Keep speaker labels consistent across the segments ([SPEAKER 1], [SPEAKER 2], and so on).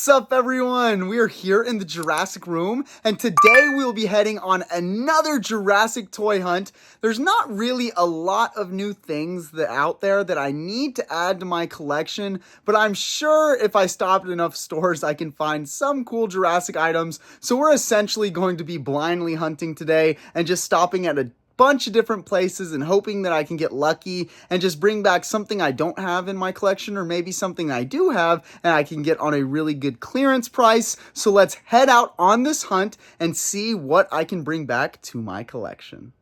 [SPEAKER 1] What's up, everyone? We are here in the Jurassic room, and today we'll be heading on another Jurassic toy hunt. There's not really a lot of new things out there that I need to add to my collection, but I'm sure if I stop at enough stores, I can find some cool Jurassic items. So we're essentially going to be blindly hunting today and just stopping at a bunch of different places and hoping that I can get lucky and just bring back something I don't have in my collection, or maybe something I do have and I can get on a really good clearance price. So let's head out on this hunt and see what I can bring back to my collection.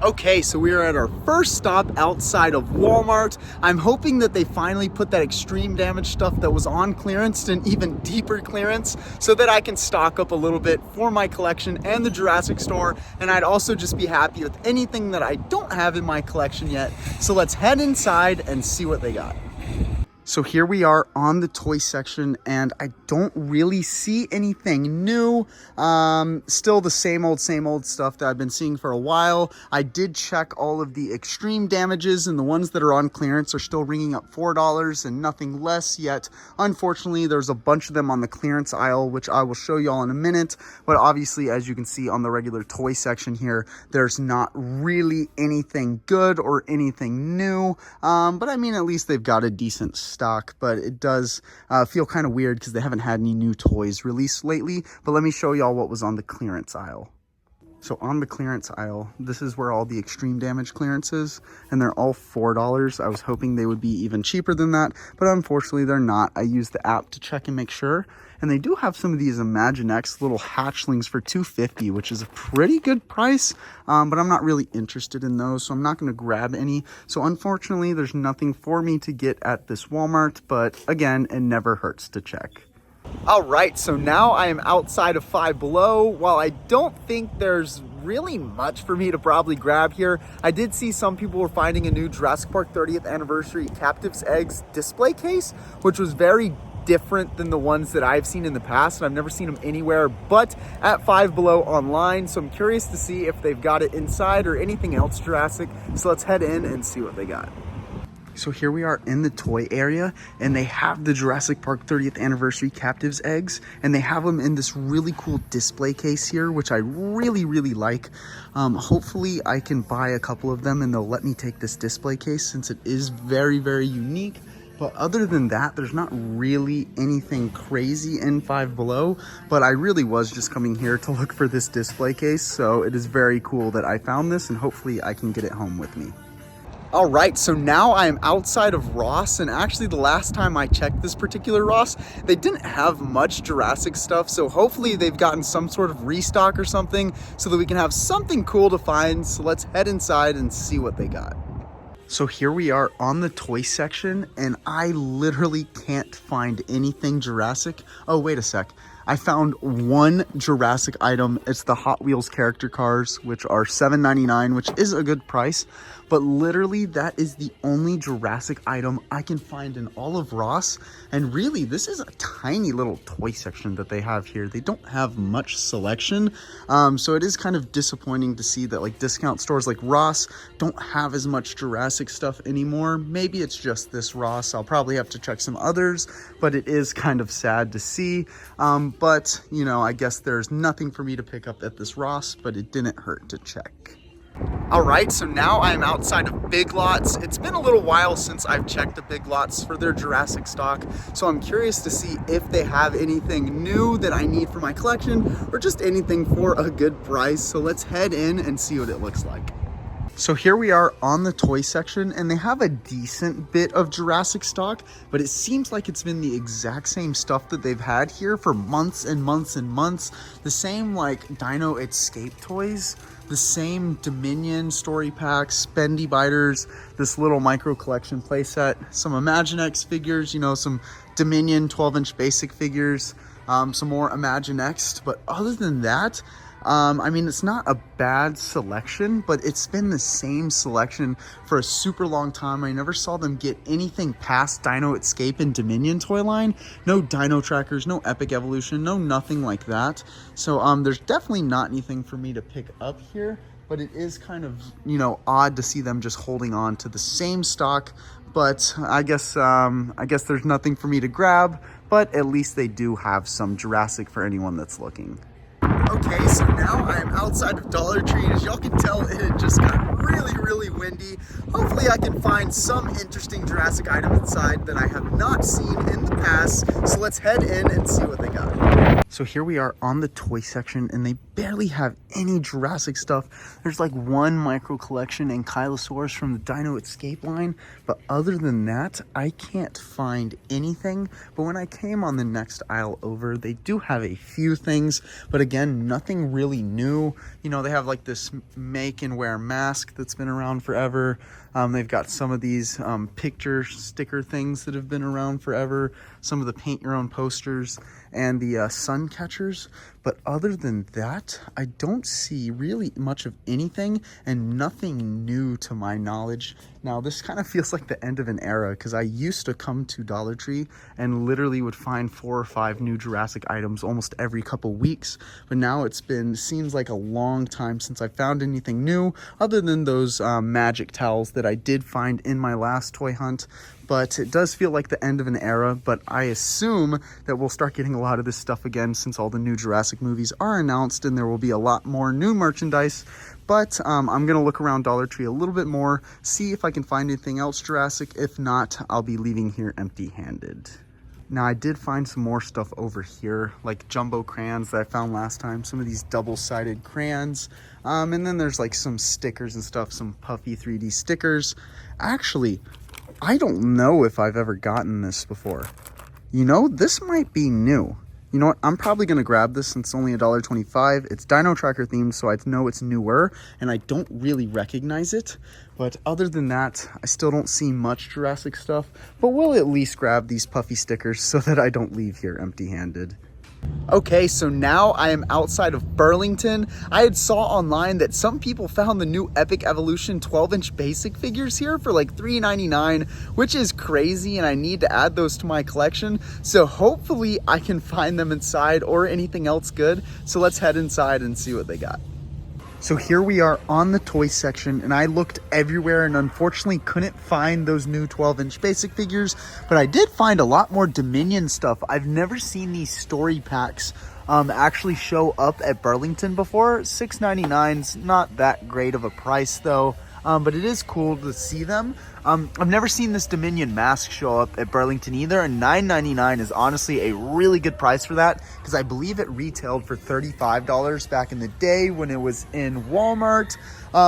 [SPEAKER 1] Okay, so we are at our first stop outside of Walmart. I'm hoping that they finally put that extreme damage stuff that was on clearance to an even deeper clearance so that I can stock up a little bit for my collection and the Jurassic store. And I'd also just be happy with anything that I don't have in my collection yet. So let's head inside and see what they got. So here we are on the toy section, and I don't really see anything new. Still the same old stuff that I've been seeing for a while. I did check all of the extreme damages, and the ones that are on clearance are still ringing up $4 and nothing less yet. Unfortunately, there's a bunch of them on the clearance aisle, which I will show you all in a minute. But obviously, as you can see on the regular toy section here, there's not really anything good or anything new. But I mean, at least they've got a decent stock, but it does feel kind of weird because they haven't had any new toys released lately. But let me show y'all what was on the clearance aisle. So on the clearance aisle, this is where all the extreme damage clearance is, and they're all $4. I was hoping they would be even cheaper than that, but unfortunately they're not. I used the app to check and make sure, and they do have some of these Imaginext little hatchlings for $2.50, which is a pretty good price, but I'm not really interested in those, so I'm not going to grab any. So unfortunately, there's nothing for me to get at this Walmart, but again, it never hurts to check. All right, so now I am outside of Five Below. While I don't think there's really much for me to probably grab here, I did see some people were finding a new Jurassic Park 30th Anniversary Captive's Eggs display case, which was very different than the ones that I've seen in the past, and I've never seen them anywhere but at Five Below online. So I'm curious to see if they've got it inside or anything else Jurassic. So let's head in and see what they got. So here we are in the toy area, and they have the Jurassic Park 30th Anniversary Captive's Eggs, and they have them in this really cool display case here, which I really like. Hopefully I can buy a couple of them and they'll let me take this display case, since it is very unique. But other than that, there's not really anything crazy in Five Below, but I really was just coming here to look for this display case. So it is very cool that I found this, and hopefully I can get it home with me. All right, so now I am outside of Ross, and actually the last time I checked this particular Ross, they didn't have much Jurassic stuff, so hopefully they've gotten some sort of restock or something so that we can have something cool to find. So let's head inside and see what they got. So here we are on the toy section, and I literally can't find anything Jurassic. Oh, wait a sec. I found one Jurassic item. It's the Hot Wheels character cars, which are $7.99, which is a good price. But literally, that is the only Jurassic item I can find in all of Ross. And really, this is a tiny little toy section that they have here. They don't have much selection. So it is kind of disappointing to see that like discount stores like Ross don't have as much Jurassic stuff anymore. Maybe it's just this Ross. I'll probably have to check some others, but it is kind of sad to see. But, you know, I guess there's nothing for me to pick up at this Ross, but it didn't hurt to check. All right, so now I'm outside of Big Lots. It's been a little while since I've checked the Big Lots for their Jurassic stock, so I'm curious to see if they have anything new that I need for my collection, or just anything for a good price. So let's head in and see what it looks like. So here we are on the toy section, and they have a decent bit of Jurassic stock, but it seems like it's been the exact same stuff that they've had here for months and months. The same like Dino Escape toys, the same Dominion story packs, Spendy Biters, this little micro collection playset, some Imaginext figures, you know, some Dominion 12-inch basic figures, some more Imaginext. But other than that, I mean, it's not a bad selection, but it's been the same selection for a super long time. I never saw them get anything past Dino Escape and Dominion toy line. No Dino Trackers, no Epic Evolution, no nothing like that. So there's definitely not anything for me to pick up here, but it is kind of, you know, odd to see them just holding on to the same stock but I guess there's nothing for me to grab, but at least they do have some Jurassic for anyone that's looking. Okay, so now I am outside of Dollar Tree, and as y'all can tell, it had just got really windy. Hopefully I can find some interesting Jurassic items inside that I have not seen in the past, so let's head in and see what they got. So here we are on the toy section, and they barely have any Jurassic stuff. There's like one micro collection and Ankylosaurus from the Dino Escape line, but other than that, I can't find anything. But when I came on the next aisle over, they do have a few things, but again, nothing really new. You know, they have like this make and wear mask that's been around forever. They've got some of these picture sticker things that have been around forever, some of the paint your own posters, and the sun catchers. But other than that, I don't see really much of anything, and nothing new to my knowledge. Now, this kind of feels like the end of an era, because I used to come to Dollar Tree and literally would find 4 or 5 new Jurassic items almost every couple weeks. But now seems like a long time since I found anything new, other than those magic towels that I did find in my last toy hunt. But it does feel like the end of an era, but I assume that we'll start getting a lot of this stuff again since all the new Jurassic movies are announced, and there will be a lot more new merchandise. But I'm going to look around Dollar Tree a little bit more, see if I can find anything else Jurassic. If not, I'll be leaving here empty-handed. Now, I did find some more stuff over here, like jumbo crayons that I found last time, some of these double-sided crayons, and then there's like some stickers and stuff, some puffy 3D stickers. Actually, I don't know if I've ever gotten this before. You know, this might be new. You know what? I'm probably going to grab this since it's only $1.25. It's Dino Tracker themed, so I know it's newer, and I don't really recognize it. But other than that, I still don't see much Jurassic stuff. But we'll at least grab these puffy stickers so that I don't leave here empty-handed. Okay, so now I am outside of Burlington. I had saw online that some people found the new Epic Evolution 12-inch basic figures here for like $3.99, which is crazy, and I need to add those to my collection. So hopefully I can find them inside or anything else good. So let's head inside and see what they got. So here we are on the toy section, and I looked everywhere and unfortunately couldn't find those new 12-inch basic figures, but I did find a lot more Dominion stuff. I've never seen these story packs actually show up at Burlington before. $6.99's not that great of a price though. But it is cool to see them. I've never seen this Dominion mask show up at Burlington either, and $9.99 is honestly a really good price for that, because I believe it retailed for $35 back in the day when it was in Walmart.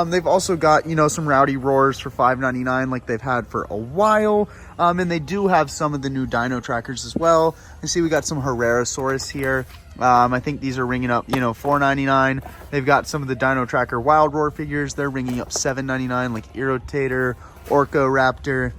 [SPEAKER 1] They've also got, you know, some Rowdy Roars for $5.99 like they've had for a while. And they do have some of the new Dino Trackers as well. You see we got some Herrerasaurus here. I think these are ringing up, you know, $4.99. They've got some of the Dino Tracker Wild Roar figures. They're ringing up $7.99, like Irrotator, Orcoraptor.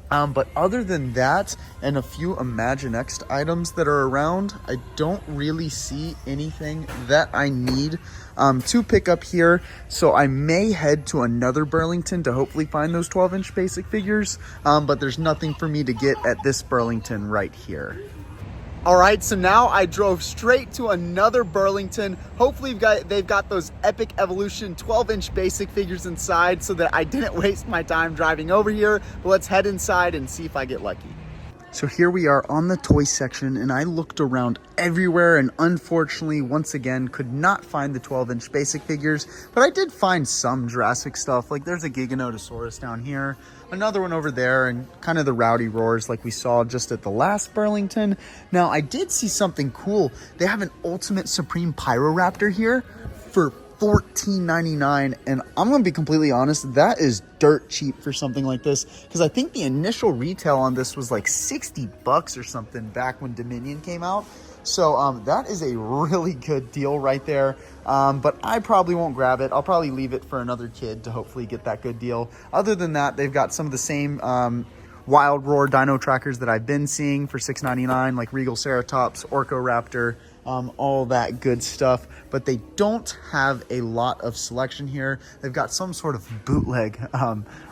[SPEAKER 1] But other than that, and a few Imaginext items that are around, I don't really see anything that I need to pick up here. So I may head to another Burlington to hopefully find those 12-inch basic figures. But there's nothing for me to get at this Burlington right here. All right, so now I drove straight to another Burlington. Hopefully they've got those Epic Evolution 12-inch basic figures inside so that I didn't waste my time driving over here. But let's head inside and see if I get lucky. So here we are on the toy section, and I looked around everywhere and unfortunately, once again, could not find the 12-inch basic figures, but I did find some Jurassic stuff. Like there's a Giganotosaurus down here, another one over there, and kind of the Rowdy Roars like we saw just at the last Burlington. Now, I did see something cool. They have an Ultimate Supreme Pyroraptor here for $14.99, and I'm gonna be completely honest, that is dirt cheap for something like this, because I think the initial retail on this was like 60 bucks or something back when Dominion came out. So that is a really good deal right there, but I probably won't grab it. I'll probably leave it for another kid to hopefully get that good deal. Other than that, they've got some of the same Wild Roar Dino Trackers that I've been seeing for $6.99, like Regal Ceratops, Orcoraptor, all that good stuff, but they don't have a lot of selection here. They've got some sort of bootleg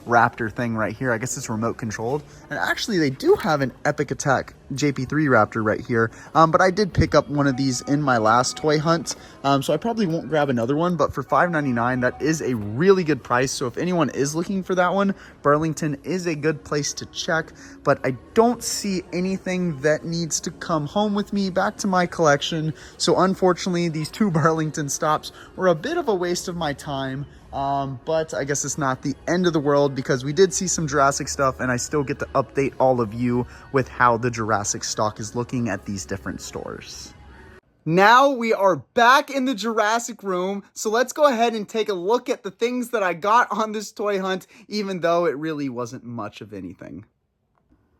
[SPEAKER 1] Raptor thing right here. I guess it's remote controlled. And actually they do have an Epic Attack JP3 Raptor right here. But I did pick up one of these in my last toy hunt. So I probably won't grab another one, but for $5.99, that is a really good price. So if anyone is looking for that one, Burlington is a good place to check, but I don't see anything that needs to come home with me back to my collection. So unfortunately, these two Burlington stops were a bit of a waste of my time. But I guess it's not the end of the world because we did see some Jurassic stuff and I still get to update all of you with how the Jurassic stock is looking at these different stores. Now we are back in the Jurassic room, so let's go ahead and take a look at the things that I got on this toy hunt, even though it really wasn't much of anything.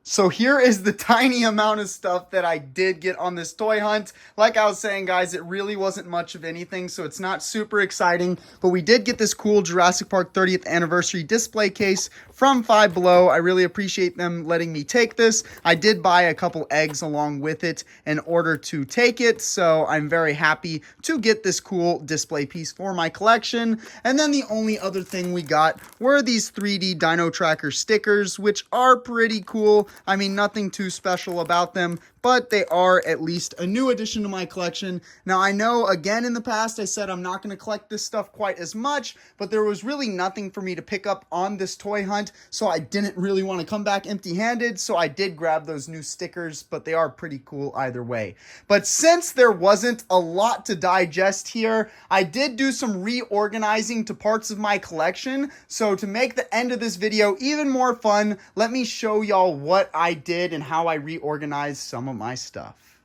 [SPEAKER 1] So here is the tiny amount of stuff that I did get on this toy hunt. Like I was saying, guys, it really wasn't much of anything, so it's not super exciting. But we did get this cool Jurassic Park 30th anniversary display case from Five Below. I really appreciate them letting me take this. I did buy a couple eggs along with it in order to take it, so I'm very happy to get this cool display piece for my collection. And then the only other thing we got were these 3D Dino Tracker stickers, which are pretty cool. I mean, nothing too special about them, but they are at least a new addition to my collection. Now, I know, again, in the past, I said I'm not going to collect this stuff quite as much, but there was really nothing for me to pick up on this toy hunt, so I didn't really want to come back empty-handed, so I did grab those new stickers, but they are pretty cool either way. But since there wasn't a lot to digest here, I did do some reorganizing to parts of my collection, so to make the end of this video even more fun, let me show y'all what I did and how I reorganized some of my stuff.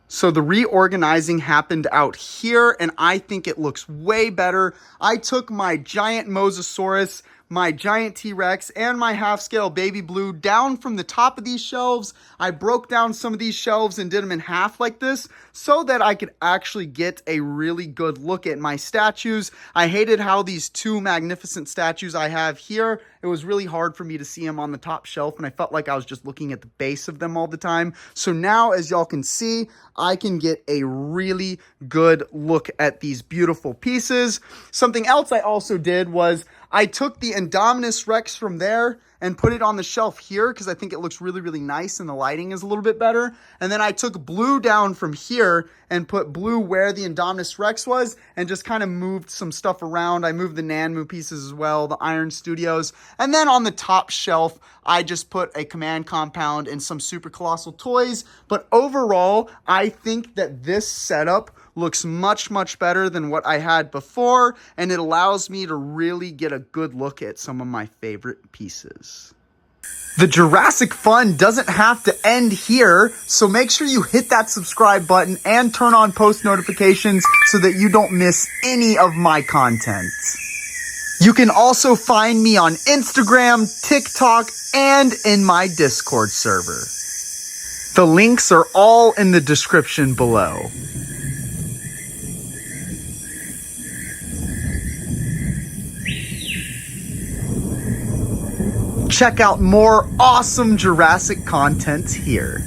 [SPEAKER 1] So the reorganizing happened out here, and I think it looks way better. I took my giant Mosasaurus, my giant T-Rex, and my half-scale Baby Blue down from the top of these shelves. I broke down some of these shelves and did them in half like this so that I could actually get a really good look at my statues. I hated how these two magnificent statues I have here, it was really hard for me to see them on the top shelf, and I felt like I was just looking at the base of them all the time. So now, as y'all can see, I can get a really good look at these beautiful pieces. Something else I also did was I took the Indominus Rex from there and put it on the shelf here because I think it looks really, really nice and the lighting is a little bit better. And then I took Blue down from here and put Blue where the Indominus Rex was and just kind of moved some stuff around. I moved the Nanmu pieces as well, the Iron Studios. And then on the top shelf, I just put a Command Compound and some Super Colossal toys. But overall, I think that this setup looks much, much better than what I had before, and it allows me to really get a good look at some of my favorite pieces. The Jurassic fun doesn't have to end here, so make sure you hit that subscribe button and turn on post notifications so that you don't miss any of my content. You can also find me on Instagram, TikTok, and in my Discord server. The links are all in the description below. Check out more awesome Jurassic content here.